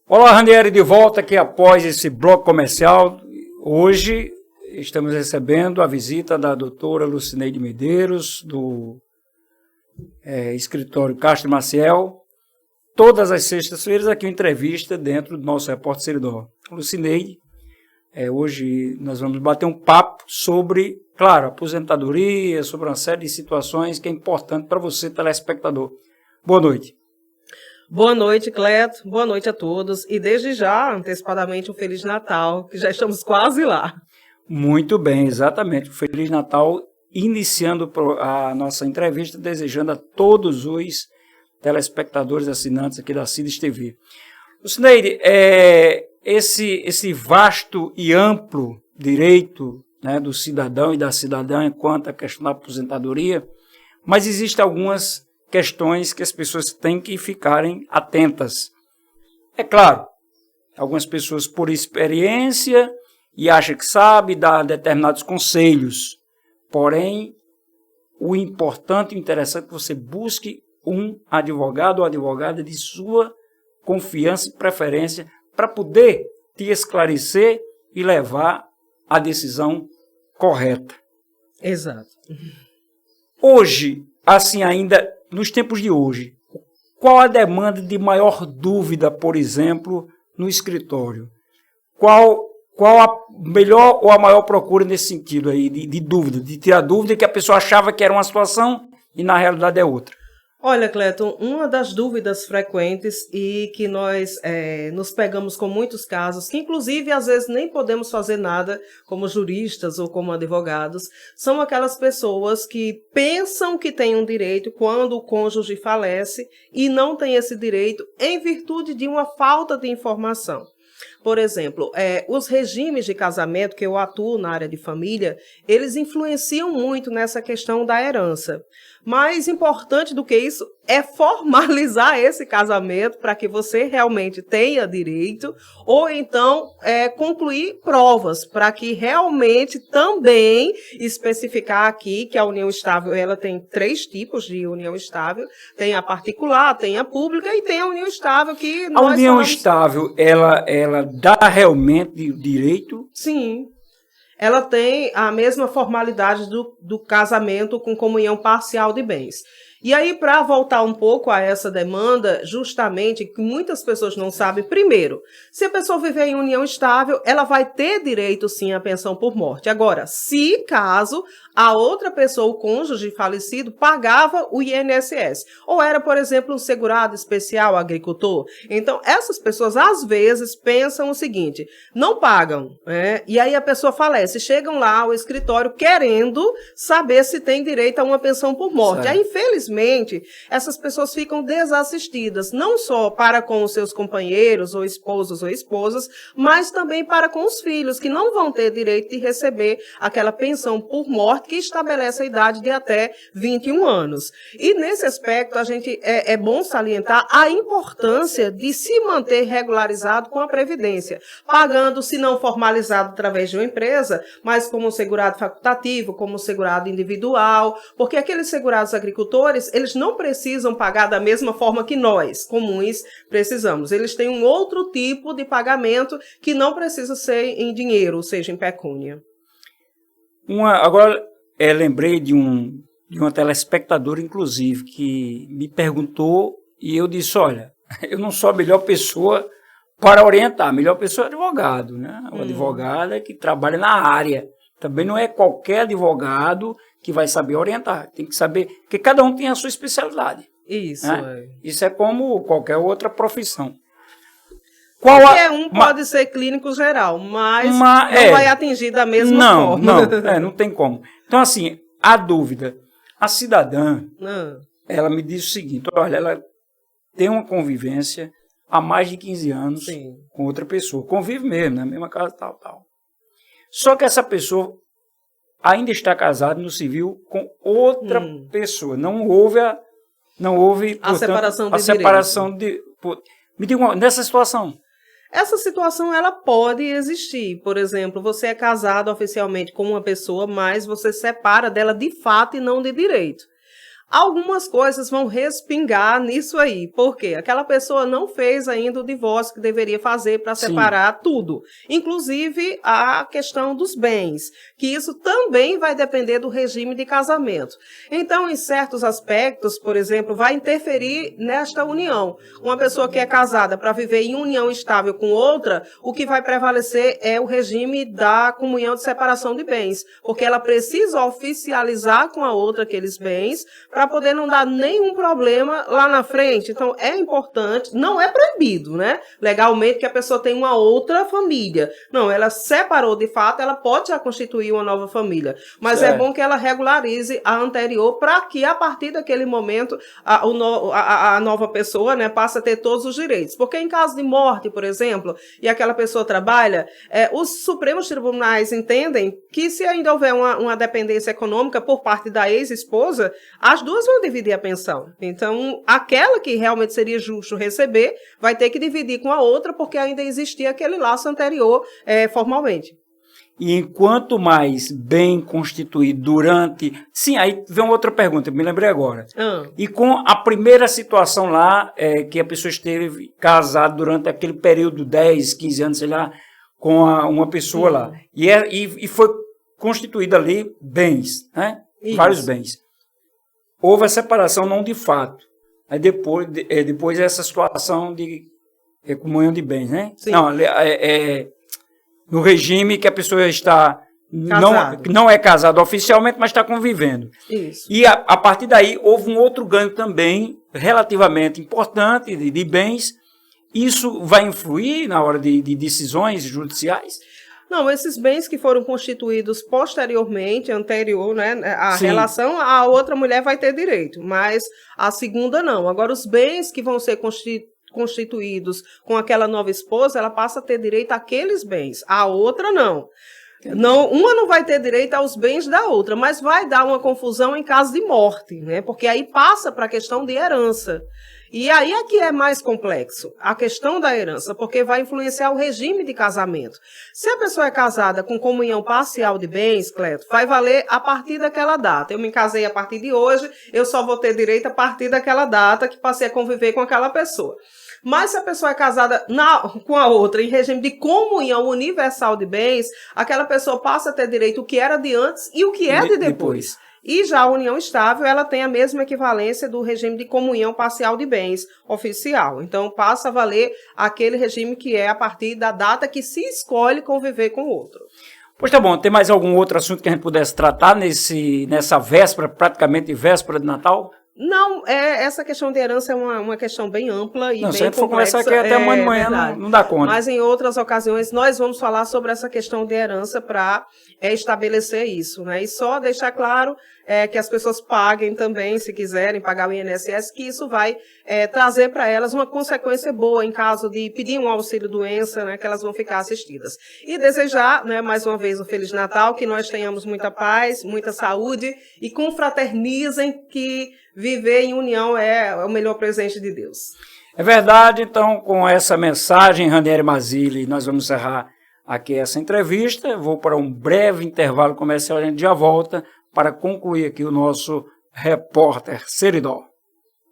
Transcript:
Olá, Ranieri, de volta aqui após esse bloco comercial. Hoje estamos recebendo a visita da doutora Lucineide Medeiros, do escritório Castro Maciel. Todas as sextas-feiras aqui uma entrevista dentro do nosso Repórter Seridó. Lucineide, hoje nós vamos bater um papo sobre, claro, aposentadoria, sobre uma série de situações que é importante para você, telespectador. Boa noite. Boa noite, Cleto. Boa noite a todos. E desde já, antecipadamente, um Feliz Natal, que já estamos quase lá. Muito bem, exatamente. Feliz Natal, iniciando a nossa entrevista, desejando a todos os telespectadores assinantes aqui da Cides TV. Lucineide, esse vasto e amplo direito, né, do cidadão e da cidadã quanto à questão da aposentadoria, mas existem algumas questões que as pessoas têm que ficarem atentas. É claro, algumas pessoas por experiência e acham que sabe, dá determinados conselhos. Porém, o importante e interessante é que você busque um advogado ou advogada de sua confiança e preferência para poder te esclarecer e levar a decisão correta. Exato. Hoje, assim ainda, nos tempos de hoje, qual a demanda de maior dúvida, por exemplo, no escritório? Qual a melhor ou a maior procura nesse sentido aí, de dúvida, de tirar dúvida que a pessoa achava que era uma situação e na realidade é outra? Olha, Cleton, uma das dúvidas frequentes e que nós nos pegamos com muitos casos, que inclusive às vezes nem podemos fazer nada como juristas ou como advogados, são aquelas pessoas que pensam que têm um direito quando o cônjuge falece e não tem esse direito em virtude de uma falta de informação. Por exemplo, os regimes de casamento, que eu atuo na área de família, eles influenciam muito nessa questão da herança. Mais importante do que isso é formalizar esse casamento para que você realmente tenha direito, ou então concluir provas para que realmente também especificar aqui que a união estável ela tem 3 tipos de união estável, tem a particular, tem a pública e tem a união estável que nós a união estável, ela dá realmente direito? Sim. Ela tem a mesma formalidade do casamento com comunhão parcial de bens. E aí, para voltar um pouco a essa demanda, justamente, que muitas pessoas não sabem, primeiro, se a pessoa viver em união estável, ela vai ter direito, sim, à pensão por morte. Agora, se caso a outra pessoa, o cônjuge falecido, pagava o INSS, ou era, por exemplo, um segurado especial agricultor, então, essas pessoas, às vezes, pensam o seguinte, não pagam, né? E aí a pessoa falece, chegam lá ao escritório querendo saber se tem direito a uma pensão por morte. Certo. Aí, infelizmente, essas pessoas ficam desassistidas, não só para com os seus companheiros, ou esposos ou esposas, mas também para com os filhos, que não vão ter direito de receber aquela pensão por morte que estabelece a idade de até 21 anos. E nesse aspecto, a gente é bom salientar a importância de se manter regularizado com a Previdência, pagando, se não formalizado através de uma empresa, mas como segurado facultativo, como segurado individual, porque aqueles segurados agricultores, eles não precisam pagar da mesma forma que nós, comuns, precisamos. Eles têm um outro tipo de pagamento que não precisa ser em dinheiro, ou seja, em pecúnia. Agora, lembrei de uma telespectadora, inclusive, que me perguntou e eu disse, olha, eu não sou a melhor pessoa para orientar, a melhor pessoa é o advogado, né? O advogado é que trabalha na área. Também não é qualquer advogado que vai saber orientar, tem que saber, porque cada um tem a sua especialidade. Isso, né? Isso é como qualquer outra profissão. Qualquer um pode ser clínico geral, mas não vai atingir da mesma forma. Não tem como. Então, assim, a dúvida. A cidadã, ela me disse o seguinte, olha, ela tem uma convivência há mais de 15 anos com outra pessoa. Convive mesmo, na mesma casa, tal. Só que essa pessoa ainda está casada no civil com outra pessoa. Não houve, portanto, a separação de a separação de... Me diga nessa situação. Essa situação, ela pode existir. Por exemplo, você é casado oficialmente com uma pessoa, mas você separa dela de fato e não de direito. algumas coisas vão respingar nisso aí. Por quê? Aquela pessoa não fez ainda o divórcio que deveria fazer para separar tudo. Inclusive a questão dos bens, que isso também vai depender do regime de casamento. Então, em certos aspectos, por exemplo, vai interferir nesta união. Uma pessoa que é casada para viver em união estável com outra, o que vai prevalecer é o regime da comunhão de separação de bens, porque ela precisa oficializar com a outra aqueles bens para poder não dar nenhum problema lá na frente. Então, é importante, não é proibido, né? Legalmente que a pessoa tenha uma outra família. Não, ela separou de fato, ela pode já constituir uma nova família. Mas é bom que ela regularize a anterior para que, a partir daquele momento, a nova pessoa, né, passe a ter todos os direitos. Porque em caso de morte, por exemplo, e aquela pessoa trabalha, os Supremos Tribunais entendem que se ainda houver uma dependência econômica por parte da ex-esposa, as duas vão dividir a pensão. Então, aquela que realmente seria justo receber, vai ter que dividir com a outra, porque ainda existia aquele laço anterior formalmente. E enquanto mais bem constituído durante... Sim, aí vem uma outra pergunta, me lembrei agora. E com a primeira situação lá, que a pessoa esteve casada durante aquele período, 10, 15 anos, sei lá, com uma pessoa lá. E foi constituído ali bens, né? Vários bens. Houve a separação, não de fato. Aí depois essa situação de comunhão de bens, né? Sim. Não, no regime que a pessoa está não é casada oficialmente, mas está convivendo. Isso. E a partir daí houve um outro ganho também relativamente importante de bens. Isso vai influir na hora de decisões judiciais? Não, esses bens que foram constituídos posteriormente, anterior, né, a Sim. relação, a outra mulher vai ter direito, mas a segunda não. Agora, os bens que vão ser constituídos com aquela nova esposa, ela passa a ter direito àqueles bens, a outra não. Uma não vai ter direito aos bens da outra, mas vai dar uma confusão em caso de morte, né? Porque aí passa para a questão de herança. E aí é que é mais complexo, a questão da herança, porque vai influenciar o regime de casamento. Se a pessoa é casada com comunhão parcial de bens, Cleto, vai valer a partir daquela data. Eu me casei a partir de hoje, eu só vou ter direito a partir daquela data que passei a conviver com aquela pessoa. Mas se a pessoa é casada com a outra em regime de comunhão universal de bens, aquela pessoa passa a ter direito o que era de antes e o que é de depois. E já a união estável, ela tem a mesma equivalência do regime de comunhão parcial de bens oficial. Então, passa a valer aquele regime que é a partir da data que se escolhe conviver com o outro. Pois tá bom, tem mais algum outro assunto que a gente pudesse tratar nessa véspera, praticamente véspera de Natal? Não, essa questão de herança é uma questão bem ampla e bem complexa. Se a gente for conversar aqui até amanhã de manhã, não dá conta. Mas em outras ocasiões nós vamos falar sobre essa questão de herança para estabelecer isso, né? E só deixar claro que as pessoas paguem também, se quiserem pagar o INSS, que isso vai trazer para elas uma consequência boa em caso de pedir um auxílio-doença, né? Que elas vão ficar assistidas. E desejar, né, mais uma vez, um Feliz Natal, que nós tenhamos muita paz, muita saúde e confraternizem, que viver em união é o melhor presente de Deus. É verdade, então, com essa mensagem, Ranieri Mazzilli, nós vamos encerrar aqui essa entrevista. Eu vou para um breve intervalo comercial, a gente já volta para concluir aqui o nosso Repórter Seridó.